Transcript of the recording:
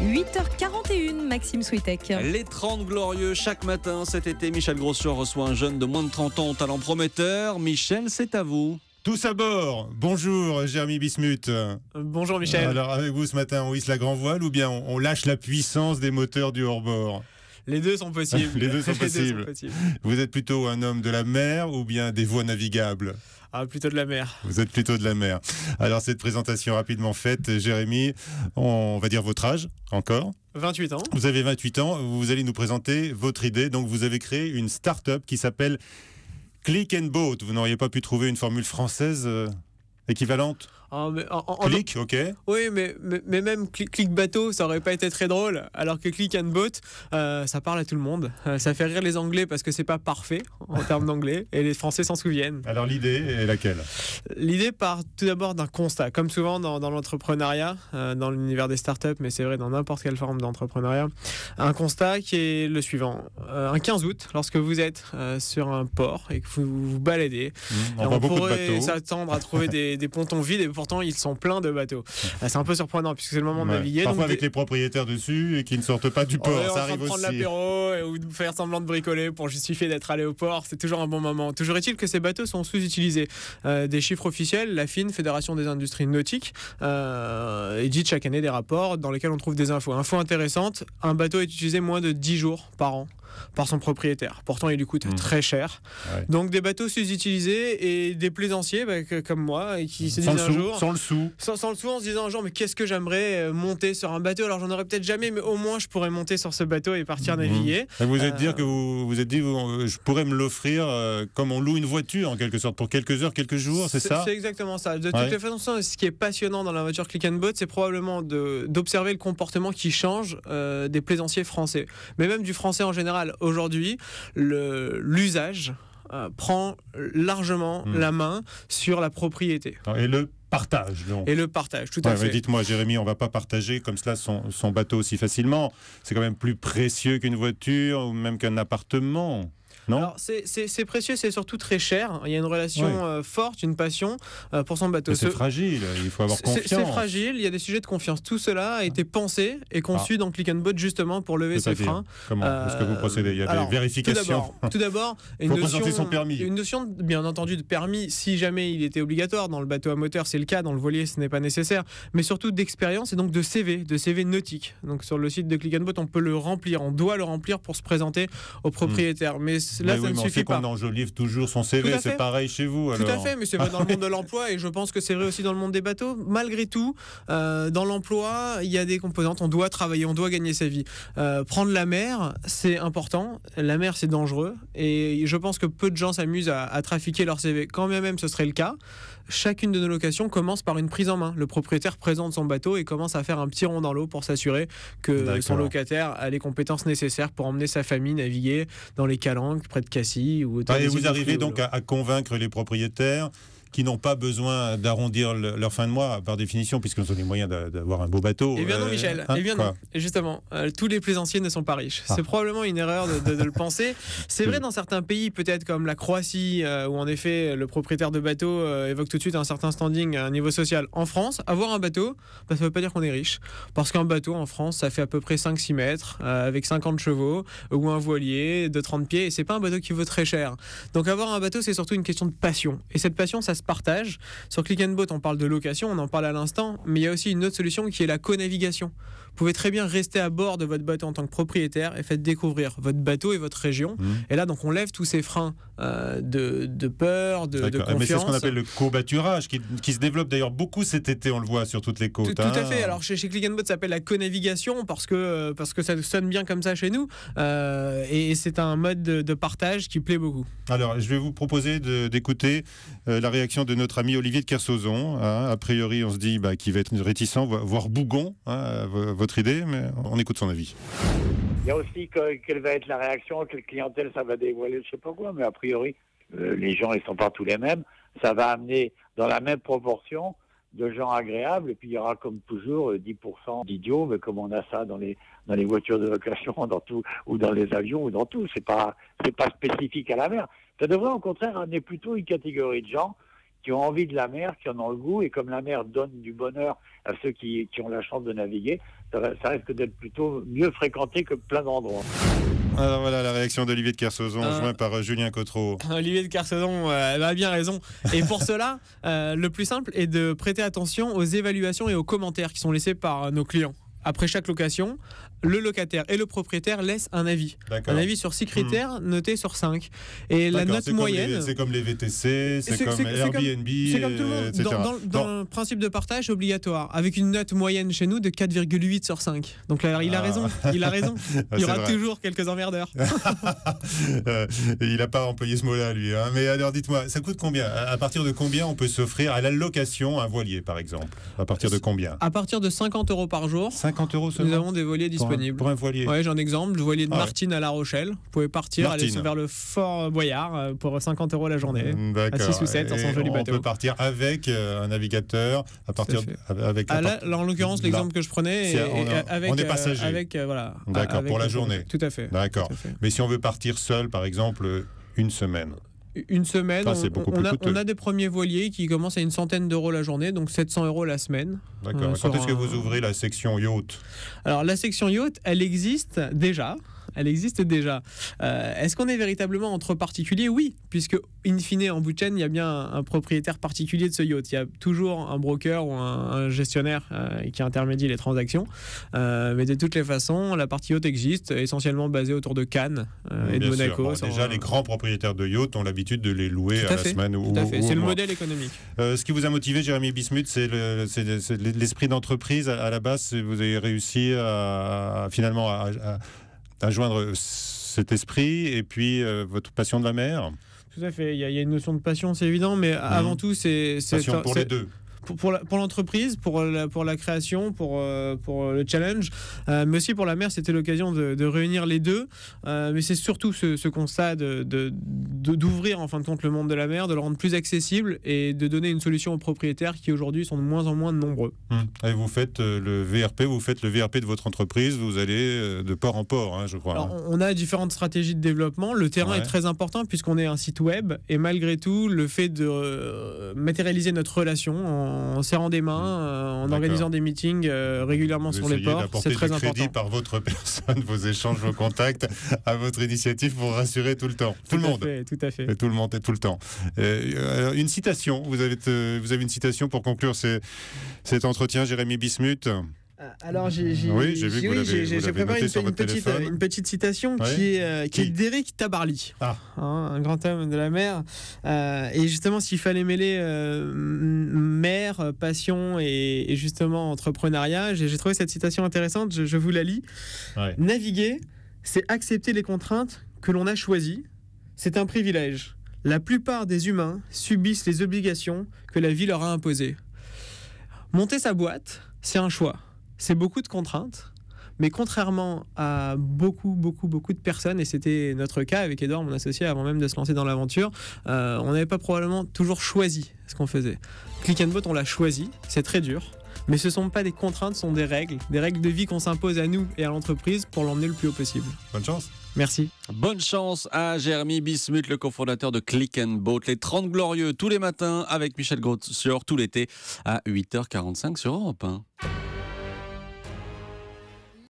8h41, Maxime Switek. Les 30 glorieux, chaque matin cet été, Michel Grosjean reçoit un jeune de moins de 30 ans au talent prometteur. Michel, c'est à vous. Tous à bord. Bonjour Jérémy Bismuth. Bonjour Michel. Alors avec vous ce matin, on hisse la grand voile ou bien on lâche la puissance des moteurs du hors-bord? Les deux sont possibles. Les deux sont possibles. Vous êtes plutôt un homme de la mer ou bien des voies navigables? Plutôt de la mer. Vous êtes plutôt de la mer. Alors cette présentation rapidement faite, Jérémy, on va dire votre âge encore. 28 ans. Vous avez 28 ans, vous allez nous présenter votre idée. Donc vous avez créé une start-up qui s'appelle Click and Boat. Vous n'auriez pas pu trouver une formule française équivalente? Click, ok. Oui, mais même click bateau, ça aurait pas été très drôle. Alors que click and boat, ça parle à tout le monde. Ça fait rire les Anglais parce que c'est pas parfait en termes d'anglais et les Français s'en souviennent. Alors l'idée est laquelle? L'idée part tout d'abord d'un constat. Comme souvent dans l'entrepreneuriat, dans l'univers des startups, mais c'est vrai dans n'importe quelle forme d'entrepreneuriat, un constat qui est le suivant. Un 15 août, lorsque vous êtes sur un port et que vous vous baladez, on pourrait s'attendre à trouver des pontons vides et pourtant ils sont pleins de bateaux. C'est un peu surprenant puisque c'est le moment de naviguer. Parfois avec les propriétaires dessus et qui ne sortent pas du port, ça arrive aussi. Prendre l'apéro ou faire semblant de bricoler pour justifier d'être allé au port, c'est toujours un bon moment. Toujours est-il que ces bateaux sont sous-utilisés. Des chiffres officiels, la FIN, Fédération des industries nautiques, édite chaque année des rapports dans lesquels on trouve des infos. Info intéressante, un bateau est utilisé moins de 10 jours par an par son propriétaire. Pourtant, il lui coûte très cher. Ouais. Donc, des bateaux sous-utilisés et des plaisanciers comme moi et qui se disent un jour... Sans le sou, en se disant un jour, mais qu'est-ce que j'aimerais monter sur un bateau? Alors, j'en aurais peut-être jamais, mais au moins, je pourrais monter sur ce bateau et partir naviguer. Et vous êtes dit que vous êtes dit, je pourrais me l'offrir comme on loue une voiture, en quelque sorte, pour quelques heures, quelques jours, c'est ça? C'est exactement ça. De toutes les façons, ce qui est passionnant dans la voiture Click and Boat, c'est probablement d'observer le comportement qui change des plaisanciers français, mais même du français en général. Aujourd'hui, l'usage prend largement la main sur la propriété. Et le partage, donc. Et le partage, tout à fait. Dites-moi, Jérémy, on ne va pas partager comme cela son bateau aussi facilement. C'est quand même plus précieux qu'une voiture ou même qu'un appartement. Non. Alors c'est précieux, c'est surtout très cher. Il y a une relation forte, une passion pour son bateau. C'est fragile, il faut avoir confiance. C'est fragile, il y a des sujets de confiance. Tout cela a été pensé et conçu dans Click and Boat justement pour lever ses freins. Comment est-ce que vous procédez? Il y a des vérifications. Tout d'abord, une notion bien entendu de permis si jamais il était obligatoire. Dans le bateau à moteur, c'est le cas. Dans le voilier, ce n'est pas nécessaire. Mais surtout d'expérience et donc de CV nautique. Donc sur le site de Click and Boat, on peut le remplir. On doit le remplir pour se présenter au propriétaire. Mais là, ça ne suffit pas. On enjolive toujours son CV, c'est pareil chez vous. Alors. Tout à fait, mais c'est vrai dans le monde de l'emploi et je pense que c'est vrai aussi dans le monde des bateaux. Malgré tout, dans l'emploi, il y a des composantes. On doit travailler, on doit gagner sa vie. Prendre la mer, c'est important. La mer, c'est dangereux et je pense que peu de gens s'amusent à trafiquer leur CV. Quand bien même ce serait le cas, chacune de nos locations commence par une prise en main. Le propriétaire présente son bateau et commence à faire un petit rond dans l'eau pour s'assurer que son locataire a les compétences nécessaires pour emmener sa famille naviguer dans les calanques près de Cassis ou et vous arrivez donc à convaincre les propriétaires qui n'ont pas besoin d'arrondir leur fin de mois par définition puisqu'ils ont les moyens d'avoir un beau bateau. Eh bien non Michel, non. Et justement, tous les plaisanciers ne sont pas riches. C'est probablement une erreur de le penser. C'est vrai dans certains pays peut-être comme la Croatie où en effet le propriétaire de bateau évoque tout de suite un certain standing à un niveau social. En France, avoir un bateau, ça ne veut pas dire qu'on est riche. Parce qu'un bateau en France, ça fait à peu près 5-6 mètres avec 50 chevaux ou un voilier de 30 pieds et c'est pas un bateau qui vaut très cher. Donc avoir un bateau, c'est surtout une question de passion. Et cette passion, ça se partage. Sur Click and Boat, on parle de location, on en parle à l'instant, mais il y a aussi une autre solution qui est la co-navigation. Vous pouvez très bien rester à bord de votre bateau en tant que propriétaire et faites découvrir votre bateau et votre région. Et là, donc, on lève tous ces freins de peur, de confiance. Mais c'est ce qu'on appelle le covoiturage, qui se développe d'ailleurs beaucoup cet été, on le voit sur toutes les côtes. Tout à fait. Alors, chez Click and Boat, ça s'appelle la co-navigation parce que ça sonne bien comme ça chez nous. Et c'est un mode de partage qui plaît beaucoup. Alors, je vais vous proposer d'écouter la réaction de notre ami Olivier de Kersauzon. A priori, on se dit qu'il va être réticent, voire bougon, votre idée, mais on écoute son avis. Il y a aussi quelle va être la réaction, quelle clientèle ça va dévoiler, je sais pas quoi, mais a priori, les gens, ils sont pas tous les mêmes. Ça va amener dans la même proportion de gens agréables, et puis il y aura comme toujours 10% d'idiots, mais comme on a ça dans les voitures de location, dans tout, ou dans les avions, ou dans tout. C'est pas spécifique à la mer. Ça devrait au contraire amener plutôt une catégorie de gens qui ont envie de la mer, qui en ont le goût, et comme la mer donne du bonheur à ceux qui ont la chance de naviguer, ça risque d'être plutôt mieux fréquenté que plein d'endroits. Alors voilà la réaction d'Olivier de Kersauzon, joint par Julien Cottereau. Olivier de Kersauzon a bien raison. Et pour cela, le plus simple est de prêter attention aux évaluations et aux commentaires qui sont laissés par nos clients. Après chaque location, le locataire et le propriétaire laissent un avis. D'accord. Un avis sur 6 critères notés sur 5. Et la note moyenne... C'est comme les VTC, c'est comme Airbnb, c'est comme tout le monde. etc. Dans le principe de partage obligatoire, avec une note moyenne chez nous de 4,8 sur 5. Donc là, il a raison. Il a raison. Il y aura toujours quelques emmerdeurs. Il n'a pas employé ce mot-là, lui. Hein. Mais alors, dites-moi, ça coûte combien ? À partir de combien on peut s'offrir à la location un voilier, par exemple ? À partir de combien ? À partir de 50 € par jour. 50 € seulement ? Nous avons des voiliers disponibles. Pour un voilier. Ouais, j'ai un exemple. Le voilier de Martine à La Rochelle. Vous pouvez partir, aller vers le Fort Boyard pour 50 € la journée. D'accord. À 6 ou 7 sur son joli bateau. On peut partir avec un navigateur, à partir avec. Là, en l'occurrence, l'exemple que je prenais, on est passager. D'accord, pour la journée. Tout à fait. D'accord. Mais si on veut partir seul, par exemple, une semaine. Une semaine, on a des premiers voiliers qui commencent à une centaine d'euros la journée, donc 700 € la semaine. D'accord. Quand est-ce que vous ouvrez la section yacht ? Alors la section yacht, elle existe déjà. Est-ce qu'on est véritablement entre particuliers ? Oui, puisque in fine, en bout de chaîne, il y a bien un propriétaire particulier de ce yacht. Il y a toujours un broker ou un gestionnaire qui intermédie les transactions. Mais de toutes les façons, la partie yacht existe, essentiellement basée autour de Cannes et de Monaco. Bon, déjà, les grands propriétaires de yachts ont l'habitude de les louer à la semaine ou tout à fait. C'est le modèle économique. Ce qui vous a motivé, Jérémy Bismuth, c'est l'esprit d'entreprise. À la base, vous avez réussi finalement à joindre cet esprit et puis votre passion de la mer. Tout à fait, il y a une notion de passion, c'est évident, mais avant tout, c'est passion pour les deux. Pour l'entreprise, pour la création, pour le challenge, mais aussi pour la mer, c'était l'occasion de réunir les deux. Mais c'est surtout ce constat d'ouvrir en fin de compte le monde de la mer, de le rendre plus accessible et de donner une solution aux propriétaires qui aujourd'hui sont de moins en moins nombreux. Et vous faites le VRP de votre entreprise, vous allez de port en port, hein, je crois. Alors, on a différentes stratégies de développement. Le terrain est très important puisqu'on est un site web et malgré tout, le fait de matérialiser notre relation en serrant des mains, en organisant des meetings régulièrement sur les ports, c'est très important. Crédit par votre personne, vos échanges, vos contacts à votre initiative pour rassurer tout le temps. Tout le monde. Tout à fait. Et tout le monde et tout le temps. Une citation, vous avez une citation pour conclure cet entretien, Jérémy Bismuth. Alors j'ai préparé une petite citation qui est d'Éric Tabarly, un grand homme de la mer. Et justement, s'il fallait mêler mer, passion et justement entrepreneuriat, j'ai trouvé cette citation intéressante, je vous la lis. Naviguer, c'est accepter les contraintes que l'on a choisies. C'est un privilège. La plupart des humains subissent les obligations que la vie leur a imposées. Monter sa boîte, c'est un choix. C'est beaucoup de contraintes, mais contrairement à beaucoup de personnes, et c'était notre cas avec Edouard, mon associé, avant même de se lancer dans l'aventure, on n'avait pas probablement toujours choisi ce qu'on faisait. Click and Boat, on l'a choisi, c'est très dur, mais ce ne sont pas des contraintes, ce sont des règles de vie qu'on s'impose à nous et à l'entreprise pour l'emmener le plus haut possible. Bonne chance. Merci. Bonne chance à Jérémy Bismuth, le cofondateur de Click and Boat. Les 30 Glorieux tous les matins avec Michel Grotzior tout l'été à 8h45 sur Europe 1.